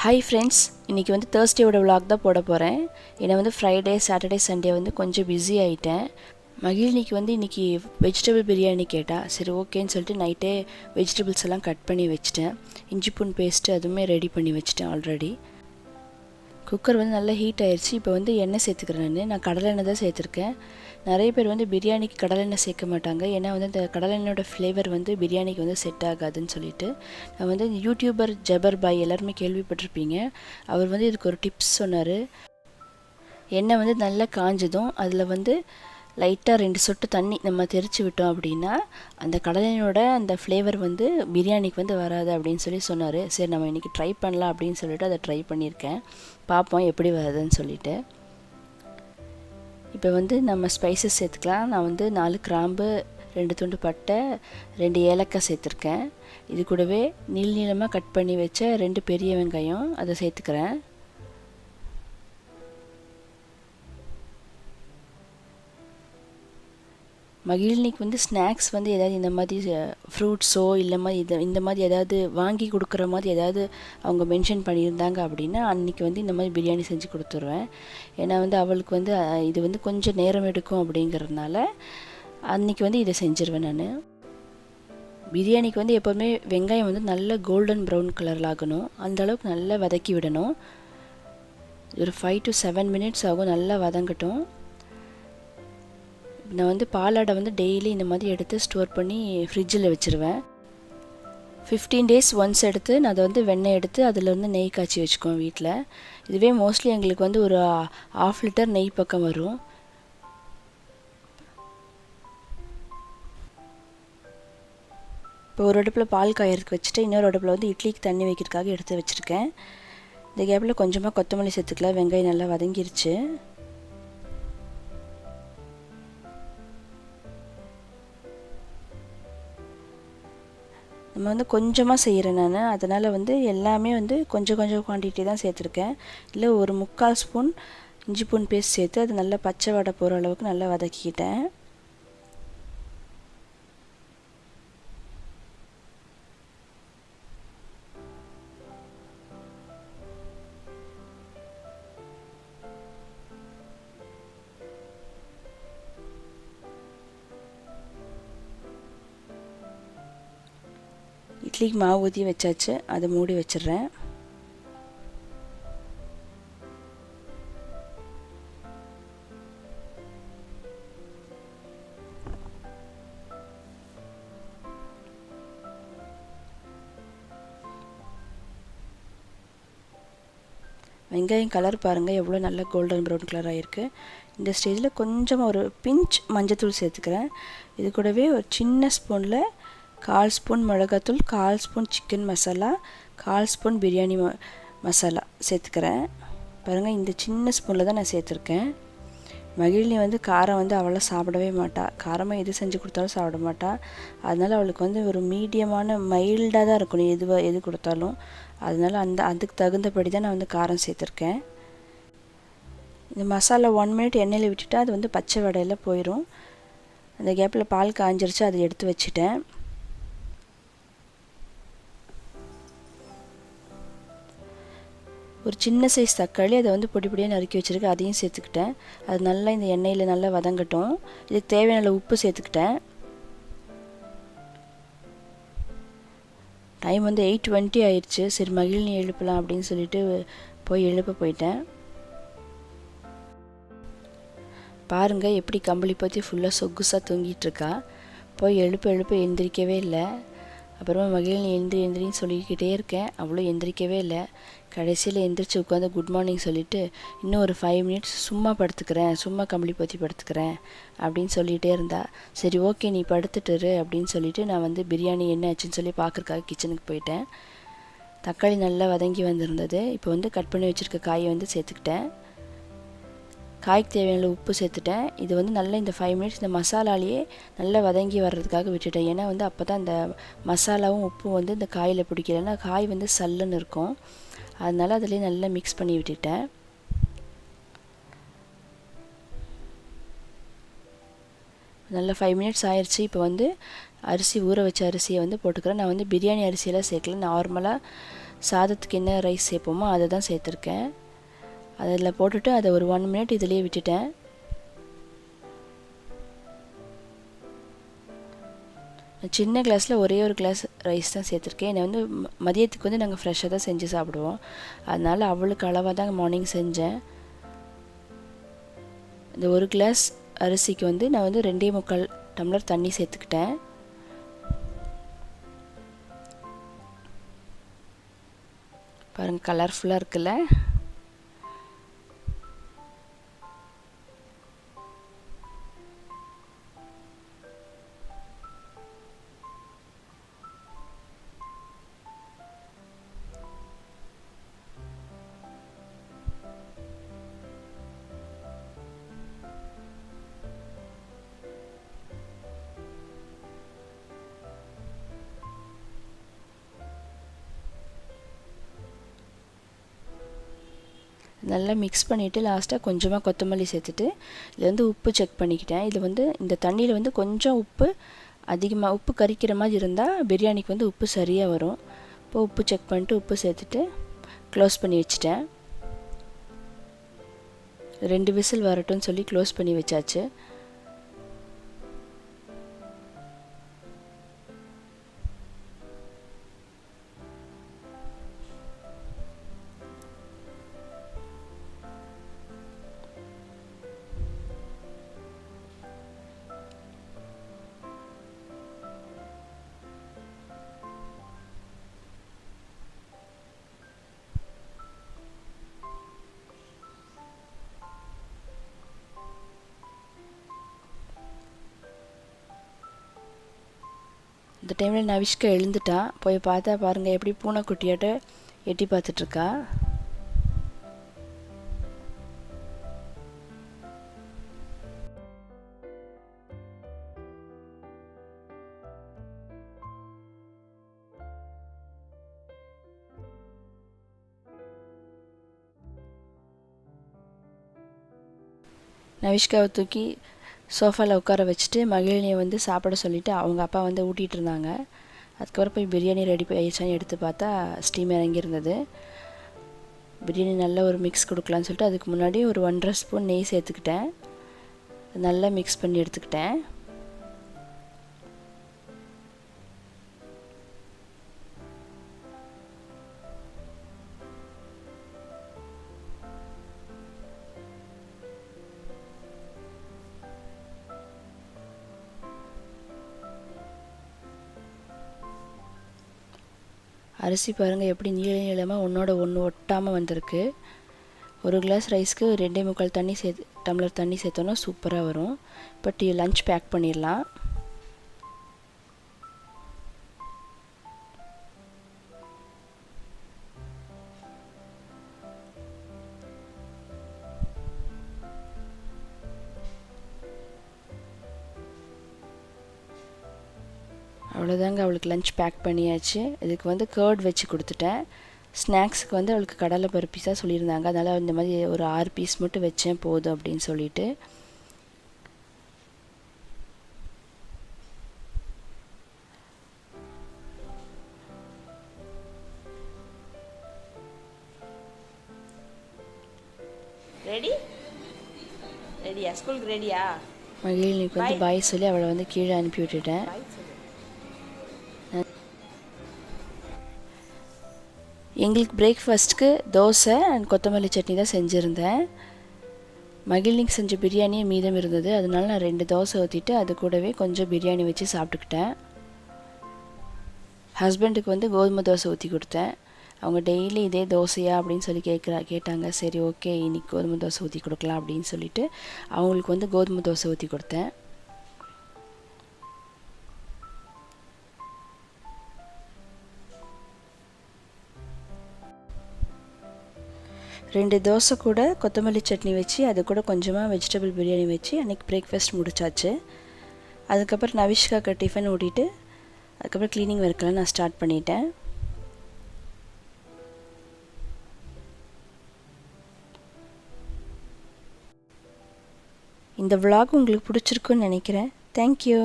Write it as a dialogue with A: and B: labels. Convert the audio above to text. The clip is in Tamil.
A: Hi friends, இன்னைக்கு வந்து Thursday-ஓட vlog தான் போட போறேன். ஏன்னா வந்து Friday, Saturday, Sunday வந்து கொஞ்சம் busy ஆயிட்டேன். மகிழ்னிக்கு வந்து இன்னைக்கு வெஜிடபிள் பிரியாணி கேட்டா. சரி ஓகேன்னு சொல்லிட்டு நைட்டே வெஜிடபிள்ஸ் எல்லாம் கட் பண்ணி வச்சிட்டேன். இஞ்சி பூண்டு பேஸ்ட் அதுமே ரெடி பண்ணி வச்சிட்டேன் ஆல்ரெடி. குக்கர் வந்து நல்லா ஹீட் ஆயிடுச்சு. இப்போ வந்து எண்ணெய் சேர்த்துக்கிறேன். நான் கடலெண்ணெய் தான் சேர்த்துருக்கேன். நிறைய பேர் வந்து பிரியாணிக்கு கடலெண்ணெய் சேர்க்க மாட்டாங்க. ஏன்னா வந்து அந்த கடலெண்ணெயோட ஃப்ளேவர் வந்து பிரியாணிக்கு வந்து செட் ஆகாதுன்னு சொல்லிட்டு நான் வந்து யூடியூபர் ஜபர் பாய் எல்லாருமே கேள்விப்பட்டிருப்பீங்க. அவர் வந்து இதுக்கு ஒரு டிப்ஸ் சொன்னார். எண்ணெய் வந்து நல்லா காஞ்சதும் அதில் வந்து லைட்டாக 2 சொட்டு தண்ணி நம்ம தெரிச்சு விட்டோம் அப்படின்னா அந்த கடலையோட அந்த ஃப்ளேவர் வந்து பிரியாணிக்கு வந்து வராது அப்படின்னு சொல்லி சொன்னார். சரி நம்ம இன்றைக்கி ட்ரை பண்ணலாம் அப்படின்னு சொல்லிட்டு அதை ட்ரை பண்ணியிருக்கேன். பார்ப்போம் எப்படி வருதுன்னு சொல்லிட்டு. இப்போ வந்து நம்ம ஸ்பைசஸ் சேர்த்துக்கலாம். நான் வந்து 4 கிராம்பு, 2 துண்டு பட்டை, 2 ஏலக்காய் சேர்த்துருக்கேன். இது கூடவே நீளமாக கட் பண்ணி வச்ச 2 பெரிய வெங்காயம் அதை சேர்த்துக்கிறேன். மகிழ்னிக்கு வந்து ஸ்நாக்ஸ் வந்து ஏதாவது இந்த மாதிரி ஃப்ரூட்ஸோ இல்லை மாதிரி இந்த மாதிரி ஏதாவது வாங்கி கொடுக்குற மாதிரி ஏதாவது அவங்க மென்ஷன் பண்ணியிருந்தாங்க அப்படின்னா அன்றைக்கி வந்து இந்த மாதிரி பிரியாணி செஞ்சு கொடுத்துருவேன். ஏன்னா வந்து அவளுக்கு வந்து இது வந்து கொஞ்சம் நேரம் எடுக்கும் அப்படிங்கிறதுனால அன்றைக்கி வந்து இதை செஞ்சுருவேன் நான். பிரியாணிக்கு வந்து எப்போதுமே வெங்காயம் வந்து நல்ல கோல்டன் ப்ரௌன் கலரில் ஆகணும். அந்தளவுக்கு நல்லா வதக்கி விடணும். ஒரு 5 to 7 மினிட்ஸ் ஆகும் நல்லா வதங்கட்டும். நான் வந்து பாலாடை வந்து டெய்லி இந்த மாதிரி எடுத்து ஸ்டோர் பண்ணி ஃப்ரிட்ஜில் வச்சுருவேன். 15 days ஒன்ஸ் எடுத்து நான் அதை வந்து வெண்ணெய் எடுத்து அதில் வந்து நெய் காய்ச்சி வச்சுக்குவேன் வீட்டில். இதுவே மோஸ்ட்லி எங்களுக்கு வந்து ஒரு 1/2 லிட்டர் நெய் பக்கம் வரும். இப்போ ஒரு அடுப்பில் பால் காயறதுக்கு வச்சுட்டு இன்னொரு அடுப்பில் வந்து இட்லிக்கு தண்ணி வைக்கிறதுக்காக எடுத்து வச்சுருக்கேன். இந்த கேப்பில் கொஞ்சமாக கொத்தமல்லி சேர்த்துக்கலாம். வெங்காயம் நல்லா வதங்கிருச்சு. நம்ம வந்து கொஞ்சமாக செய்கிறேன் நான். அதனால் வந்து எல்லாமே வந்து கொஞ்சம் குவான்டிட்டி தான் சேர்த்துருக்கேன். இல்லை ஒரு 3/4 ஸ்பூன் இஞ்சி பூண்டு பேஸ்ட் சேர்த்து அது நல்லா பச்சை வடை போகிற அளவுக்கு நல்லா வதக்கிக்கிட்டேன். இட்லிக்கு மாவு ஊற்றி வச்சாச்சு. அதை மூடி வச்சிடுறேன். வெங்காயம் கலர் பாருங்கள் எவ்வளோ நல்ல கோல்டன் ப்ரௌன் கலர் ஆகிருக்கு. இந்த ஸ்டேஜில் கொஞ்சமாக ஒரு பிஞ்ச் மஞ்சத்தூள் சேர்த்துக்கிறேன். இது கூடவே ஒரு சின்ன ஸ்பூனில் 1/4 ஸ்பூன் மிளகாத்தூள், 1/4 spoon chicken masala, 1/4 spoon biryani masala சேர்த்துக்கிறேன். பாருங்கள் இந்த சின்ன ஸ்பூனில் தான் நான் சேர்த்துருக்கேன். மகிழ்னி வந்து காரம் வந்து அவளை சாப்பிடவே மாட்டாள். காரமாக எது செஞ்சு கொடுத்தாலும் சாப்பிட மாட்டாள். அதனால் அவளுக்கு வந்து ஒரு மீடியமான மைல்டாக தான் இருக்கணும் எது கொடுத்தாலும். அதனால் அதுக்கு தகுந்தபடி தான் நான் வந்து காரம் சேர்த்துருக்கேன். இந்த மசாலா 1 மினிட் எண்ணெயில் விட்டுட்டா அது வந்து பச்சை வடையில் போயிடும். அந்த கேப்பில் பால் காஞ்சிருச்சு, அதை எடுத்து வச்சுட்டேன். ஒரு சின்ன சைஸ் தக்காளி அதை வந்து பொடி பொடியாக நறுக்கி வச்சுருக்கேன். அதையும் சேர்த்துக்கிட்டேன். அது நல்லா இந்த எண்ணெயில் நல்லா வதங்கட்டும். இதுக்கு தேவையான உப்பு சேர்த்துக்கிட்டேன். டைம் வந்து 8:20 ஆயிடுச்சு. சரி மகிழ்னி எழுப்பலாம் அப்படின்னு சொல்லிட்டு போய் எழுப்ப போயிட்டேன். பாருங்கள் எப்படி கம்பளி பற்றி ஃபுல்லாக சொகுசாக தூங்கிட்டுருக்கா. போய் எழுப்ப எந்திரிக்கவே இல்லை. அப்புறமா மகிழ்னி எந்திரின்னு சொல்லிக்கிட்டே இருக்கேன். அவ்வளோ எந்திரிக்கவே இல்லை. கடைசியில் எந்திரிச்சு உட்காந்து குட் மார்னிங் சொல்லிவிட்டு இன்னும் ஒரு 5 மினிட்ஸ் சும்மா கம்பளி பற்றி படுத்துக்கிறேன் அப்படின்னு சொல்லிகிட்டே இருந்தா. சரி ஓகே நீ படுத்துட்டுரு அப்படின்னு சொல்லிவிட்டு நான் வந்து பிரியாணி என்ன ஆச்சுன்னு சொல்லி பார்க்குறக்காக கிச்சனுக்கு போயிட்டேன். தக்காளி நல்லா வதங்கி வந்திருந்தது. இப்போ வந்து கட் பண்ணி வச்சுருக்க காயை வந்து சேர்த்துக்கிட்டேன். காய்க்கு தேவையான உப்பு சேர்த்துட்டேன். இது வந்து நல்லா இந்த 5 மினிட்ஸ் இந்த மசாலாலேயே நல்லா வதங்கி வர்றதுக்காக விட்டுட்டேன். ஏன்னா வந்து அப்போ தான் இந்த மசாலாவும் உப்பும் வந்து இந்த காயில் பிடிக்கலன்னா காய் வந்து சல்லுன்னு இருக்கும். அதனால் அதிலே நல்லா மிக்ஸ் பண்ணி விட்டுட்டேன். நல்லா 5 மினிட்ஸ் ஆயிடுச்சு. இப்போ வந்து அரிசி ஊற வச்ச அரிசியை வந்து போட்டுக்கிறேன். நான் வந்து பிரியாணி அரிசியெல்லாம் சேர்க்கல. நார்மலாக சாதத்துக்கு என்ன ரைஸ் சேர்ப்போமோ அதை தான் சேர்த்துருக்கேன். அதில் போட்டுட்டு அதை ஒரு 1 மினிட் இதிலேயே விட்டுட்டேன். சின்ன கிளாஸில் ஒரே ஒரு கிளாஸ் ரைஸ் தான் சேர்த்துருக்கேன். என்னை வந்து மதியத்துக்கு வந்து நாங்கள் ஃப்ரெஷ்ஷாக தான் செஞ்சு சாப்பிடுவோம். அதனால் அவளுக்கு அளவாக தான் மார்னிங் செஞ்சேன். இந்த ஒரு கிளாஸ் அரிசிக்கு வந்து நான் வந்து 2.25 டம்ளர் தண்ணி சேர்த்துக்கிட்டேன். பாருங்கள் கலர்ஃபுல்லாக இருக்குல்ல. நல்லா மிக்ஸ் பண்ணிவிட்டு லாஸ்ட்டாக கொஞ்சமாக கொத்தமல்லி சேர்த்துட்டு இதில் வந்து உப்பு செக் பண்ணிக்கிட்டேன். இதில் வந்து இந்த தண்ணியில் வந்து கொஞ்சம் உப்பு அதிகமாக உப்பு கரிக்கிற மாதிரி இருந்தால் பிரியாணிக்கு வந்து உப்பு சரியாக வரும். இப்போ உப்பு செக் பண்ணிட்டு உப்பு சேர்த்துட்டு க்ளோஸ் பண்ணி வச்சுட்டேன். 2 விசில் வரட்டும்னு சொல்லி க்ளோஸ் பண்ணி வச்சாச்சு. இந்த டைமில் நவிஷ்கா எழுந்துட்டா. போய் பார்த்தா பாருங்கள் எப்படி பூனைக்குட்டியாட்ட எட்டி பார்த்துட்ருக்கா. நவிஷ்காவை தூக்கி சோஃபாவில் உட்கார வச்சுட்டு மகிழினியை வந்து சாப்பிட சொல்லிவிட்டு அவங்க அப்பா வந்து ஊட்டிகிட்டு இருந்தாங்க. அதுக்கப்புறம் போய் பிரியாணி ரெடி ஆயிடுச்சான்னு எடுத்து பார்த்தா ஸ்டீம் இறங்கியிருந்தது. பிரியாணி நல்ல ஒரு மிக்ஸ் கொடுக்கலான்னு சொல்லிட்டு அதுக்கு முன்னாடி ஒரு 1.5 ஸ்பூன் நெய் சேர்த்துக்கிட்டேன். நல்லா மிக்ஸ் பண்ணி எடுத்துக்கிட்டேன். அரிசி பாருங்கள் எப்படி நீளமாக ஒன்றோட ஒன்று ஒட்டாமல் வந்திருக்கு. ஒரு கிளாஸ் ரைஸ்க்கு 2.25 டம்ளர் தண்ணி சேர்த்தோன்னா சூப்பராக வரும். இப்போ லஞ்ச் பேக் பண்ணிடலாம். அவ்வளோதாங்க, அவளுக்கு லஞ்ச் பேக் பண்ணியாச்சு. இதுக்கு வந்து கர்ட் வச்சு கொடுத்துட்டேன். ஸ்நாக்ஸுக்கு வந்து அவளுக்கு கடலை பருப்பு பீஸாக சொல்லியிருந்தாங்க. அதனால் இந்த மாதிரி ஒரு 6 பீஸ் மட்டும் வச்சேன் போதும் அப்படின்னு சொல்லிட்டு.
B: ரெடியா? ஸ்கூலுக்கு ரெடியா?
A: மகிழினிக்கு வந்து பாய் சொல்லி அவளை வந்து கீழே அனுப்பி விட்டுட்டேன். எங்களுக்கு பிரேக்ஃபாஸ்ட்டுக்கு தோசை அண்ட் கொத்தமல்லி சட்னி தான் செஞ்சுருந்தேன். மகிழினிக்கு செஞ்ச பிரியாணியே மீதம் இருந்தது. அதனால நான் 2 தோசை ஊற்றிட்டு அது கூடவே கொஞ்சம் பிரியாணி வச்சு சாப்பிட்டுக்கிட்டேன். ஹஸ்பண்டுக்கு வந்து கோதுமை தோசை ஊற்றி கொடுத்தேன். அவங்க டெய்லி இதே தோசையா அப்படின்னு சொல்லி கேட்டாங்க. சரி ஓகே இன்றைக்கி கோதுமை தோசை ஊற்றி கொடுக்கலாம் அப்படின்னு சொல்லிட்டு அவங்களுக்கு வந்து கோதுமை தோசை ஊற்றி கொடுத்தேன். ரெண்டு தோசை கூட கொத்தமல்லி சட்னி வச்சு அது கூட கொஞ்சமாக வெஜிடபிள் பிரியாணி வச்சு அன்றைக்கி பிரேக்ஃபாஸ்ட் முடிச்சாச்சு. அதுக்கப்புறம் நவிஷ்காக்கு டிஃபன் ஊட்டிட்டு அதுக்கப்புறம் க்ளீனிங் ஒர்க்கெல்லாம் நான் ஸ்டார்ட் பண்ணிட்டேன். இந்த vlog உங்களுக்கு பிடிச்சிருக்குன்னு நினைக்கிறேன். தேங்க்யூ.